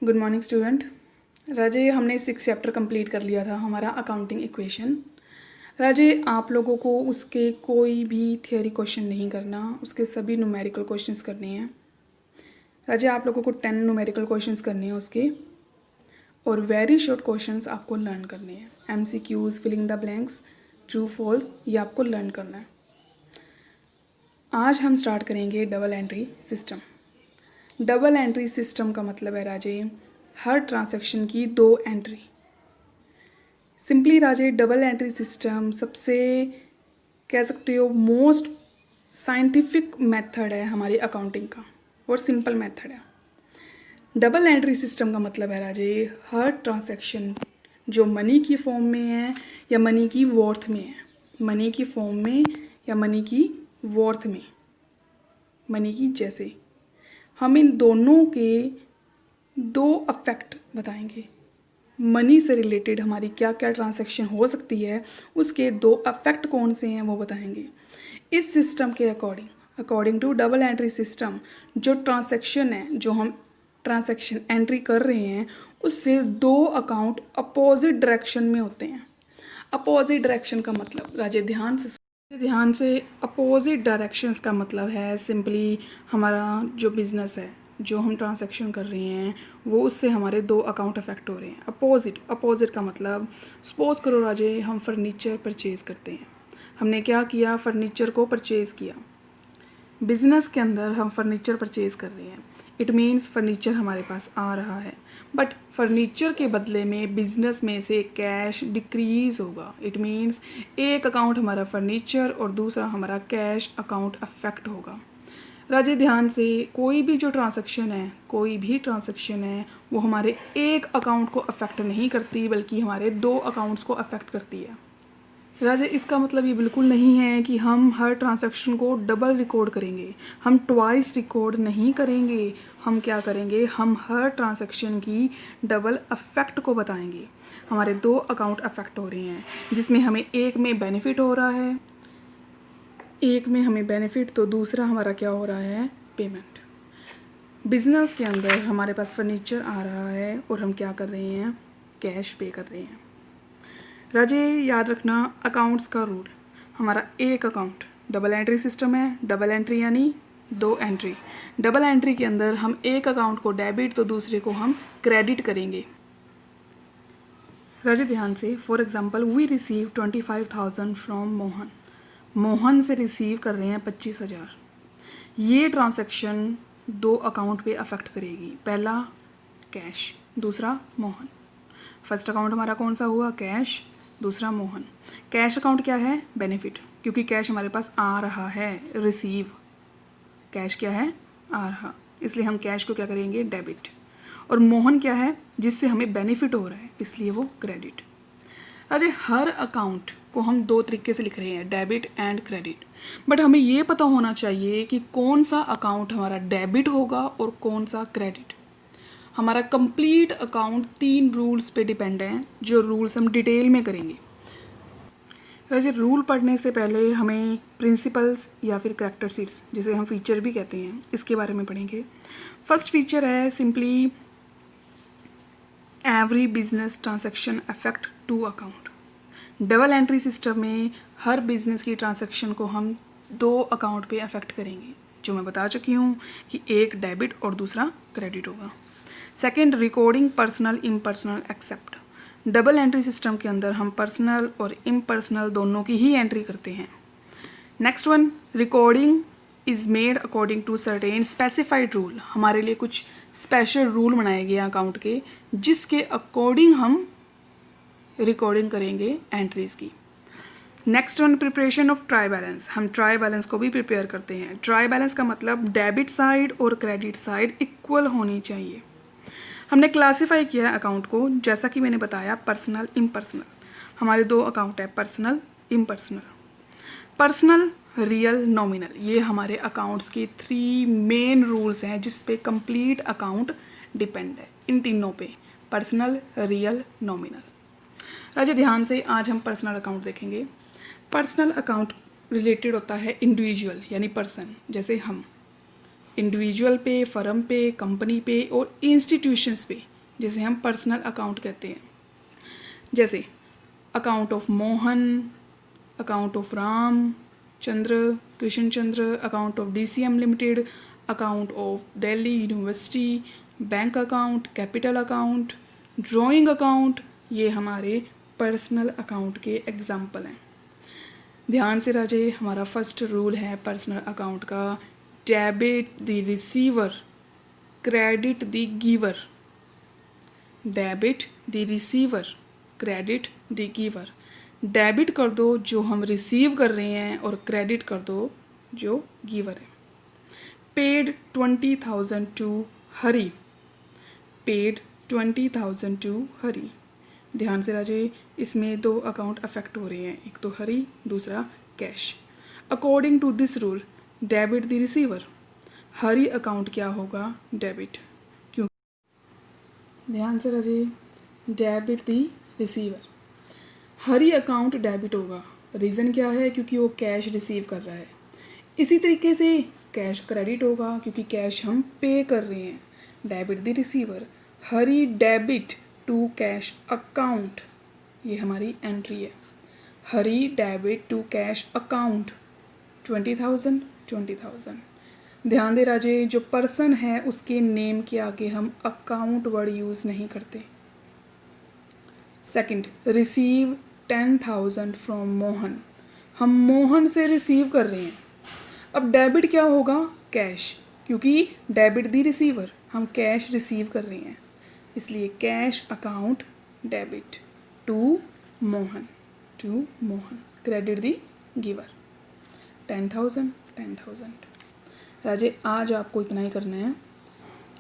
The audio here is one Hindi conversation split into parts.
Good morning student. राजे, हमने 6 चैप्टर कंप्लीट कर लिया था हमारा अकाउंटिंग इक्वेशन। राजे, आप लोगों को उसके कोई भी थियोरी क्वेश्चन नहीं करना, उसके सभी न्यूमेरिकल क्वेश्चंस करने हैं। राजे, आप लोगों को 10 न्यूमेरिकल क्वेश्चंस करने हैं उसके, और वेरी शॉर्ट क्वेश्चंस आपको लर्न करने हैं। MCQs, filling the blanks, true false, ये आपको लर्न करना है। आज हम स्टार्ट करेंगे double entry system. Double entry system का मतलब है राजे, हर ट्रांजैक्शन की 2 entry. Simply Raje, double entry system सबसे कह सकते हो मोस्ट साइंटिफिक मेथड है हमारी अकाउंटिंग का, और सिंपल मेथड है। डबल एंट्री सिस्टम का मतलब है राजे, हर ट्रांजैक्शन जो मनी की फॉर्म में है या मनी की वर्थ में है, मनी की फॉर्म में या मनी की वर्थ में, मनी की जैसे, हम इन दोनों के 2 अफेक्ट बताएंगे। मनी से रिलेटेड हमारी क्या क्या ट्रांजैक्शन हो सकती है, उसके 2 अफेक्ट कौन से हैं वो बताएंगे। इस सिस्टम के according to double entry system, जो ट्रांजैक्शन है, जो हम ट्रांजैक्शन एंट्री कर रहे हैं, उससे 2 अकाउंट अपोजिट डायरेक्शन में होते हैं। अपोजिट डायरेक्शन का मतलब राजे ध्यान से अपोजिट डायरेक्शंस का मतलब है सिंपली हमारा जो बिज़नेस है, जो हम ट्रांजैक्शन कर रहे हैं, वो उससे हमारे 2 अकाउंट अफेक्ट हो रहे हैं। अपोजिट का मतलब, सपोज करो राजे, हम फर्नीचर परचेज़ करते हैं। हमने क्या किया, फर्नीचर को परचेज़ किया। बिज़नेस के अंदर हम फर्नीचर परचेज़ कर रहे हैं, इट मीन्स फर्नीचर हमारे पास आ रहा है, बट फर्नीचर के बदले में बिज़नेस में से कैश डिक्रीज़ होगा। इट मीन्स एक अकाउंट हमारा फर्नीचर और दूसरा हमारा कैश अकाउंट अफेक्ट होगा। राजे ध्यान से, कोई भी ट्रांजैक्शन है वो हमारे एक अकाउंट को अफेक्ट नहीं करती, बल्कि हमारे 2 अकाउंट्स को अफेक्ट करती है। राजे, इसका मतलब ये बिल्कुल नहीं है कि हम हर ट्रांजैक्शन को डबल रिकॉर्ड करेंगे, हम ट्वाइस रिकॉर्ड नहीं करेंगे। हम क्या करेंगे, हम हर ट्रांजैक्शन की डबल अफेक्ट को बताएंगे। हमारे 2 अकाउंट अफेक्ट हो रहे हैं, जिसमें हमें एक में बेनिफिट हो रहा है, एक में हमें बेनिफिट, तो दूसरा हमारा क्या हो रहा है, पेमेंट। बिजनेस के अंदर हमारे पास फर्नीचर आ रहा है और हम क्या कर रहे हैं, कैश पे कर रहे हैं। राजे याद रखना, अकाउंट्स का रूल, हमारा एक अकाउंट डबल एंट्री सिस्टम है। डबल एंट्री यानी 2 एंट्री। डबल एंट्री के अंदर हम एक अकाउंट को डेबिट तो दूसरे को हम क्रेडिट करेंगे। राजे ध्यान से, for example we receive 25,000 from Mohan. Mohan से रिसीव कर रहे हैं 25,000। ये ट्रांजैक्शन 2 अकाउंट पे अफेक्ट करेगी, पहला कैश, दूसरा मोहन। फर्स्ट अकाउंट हमारा कौन सा हुआ, कैश, दूसरा मोहन। कैश अकाउंट क्या है, बेनिफिट, क्योंकि कैश हमारे पास आ रहा है, रिसीव, कैश क्या है, आ रहा, इसलिए हम कैश को क्या करेंगे, डेबिट। और मोहन क्या है, जिससे हमें बेनिफिट हो रहा है, इसलिए वो क्रेडिट। अरे हर अकाउंट को हम 2 तरीके से लिख रहे हैं, डेबिट एंड क्रेडिट, बट हमें ये पता होना चाहिए कि कौन सा अकाउंट हमारा डेबिट होगा और कौन सा क्रेडिट। हमारा कंप्लीट अकाउंट 3 रूल्स पे डिपेंड है, जो रूल्स हम डिटेल में करेंगे। राजे, रूल पढ़ने से पहले हमें प्रिंसिपल्स या फिर कैरेक्टरिस्टिक्स, जिसे हम फीचर भी कहते हैं, इसके बारे में पढ़ेंगे। फर्स्ट फीचर है simply every business transaction affect 2 account. Double entry system में हर बिजनेस की ट्रांजैक्शन को हम 2 अकाउंट पे अफेक्ट करेंगे, जो मैं बता चुकी हूँ कि एक डेबिट और दूसरा क्रेडिट होगा। Second, recording personal impersonal except. Double entry system के अंदर हम पर्सनल और इम्पर्सनल दोनों की ही एंट्री करते हैं। Next one, recording is made according to certain specified rule. हमारे लिए कुछ स्पेशल रूल बनाए गए हैं अकाउंट के, जिसके अकॉर्डिंग हम रिकॉर्डिंग करेंगे एंट्रीज की। Next one, preparation of try balance. हम ट्राई बैलेंस को भी प्रिपेयर करते हैं। ट्राई बैलेंस का मतलब डेबिट साइड और क्रेडिट साइड इक्वल होनी चाहिए। हमने क्लासीफाई किया है अकाउंट को, जैसा कि मैंने बताया, पर्सनल इम्पर्सनल। हमारे 2 अकाउंट है, personal impersonal. Personal, real, nominal, ये हमारे अकाउंट्स के 3 मेन रूल्स हैं, जिस पे कंप्लीट अकाउंट डिपेंड है, इन तीनों पे, पर्सनल, रियल, नॉमिनल। राजे ध्यान से, आज हम पर्सनल अकाउंट देखेंगे। पर्सनल अकाउंट रिलेटेड होता है इंडिविजुअल यानी पर्सन, जैसे हम। इंडिविजुअल पे, फर्म पे, कंपनी पे और इंस्टीट्यूशंस पे जिसे हम पर्सनल अकाउंट कहते हैं। जैसे account of Mohan, account of Ram Chandra, Krishna Chandra, account of DCM limited, account of Delhi university, bank account, capital account, drawing account, ये हमारे पर्सनल अकाउंट के एग्जाम्पल हैं। ध्यान से राजे, हमारा फर्स्ट रूल है पर्सनल अकाउंट का, debit the receiver, credit the giver. Debit the receiver, credit the giver. Debit कर दो जो हम रिसीव कर रहे हैं और क्रेडिट कर दो जो गिवर है। Paid 20,000 to Hari, paid 20,000 to Hari. ध्यान से राजे, इसमें दो अकाउंट अफेक्ट हो रहे हैं, एक तो हरी, दूसरा cash. According to this rule, debit the receiver, Hari account क्या होगा, डेबिट। क्यों? ध्यान से Raje, debit the receiver, Hari account debit होगा। रीज़न क्या है? क्योंकि वो कैश रिसीव कर रहा है। इसी तरीके से कैश क्रेडिट होगा क्योंकि कैश हम पे कर रहे हैं। Debit the receiver, Hari debit to cash account, ये हमारी एंट्री है। Hari debit to cash account 20,000। ध्यान दे राजे, जो पर्सन है उसके नेम के आगे हम अकाउंट वर्ड यूज़ नहीं करते। सेकंड, रिसीव 10,000 फ्रॉम मोहन, हम मोहन से रिसीव कर रहे हैं। अब डेबिट क्या होगा, कैश, क्योंकि डेबिट द रिसीवर, हम कैश रिसीव कर रहे हैं, इसलिए cash account debit to Mohan, credit the giver. 10,000। Raje, आज आपको इतना ही करना है।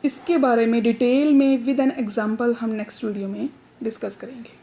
इसके बारे में डिटेल में विद एन एग्जाम्पल हम नेक्स्ट वीडियो में डिस्कस करेंगे।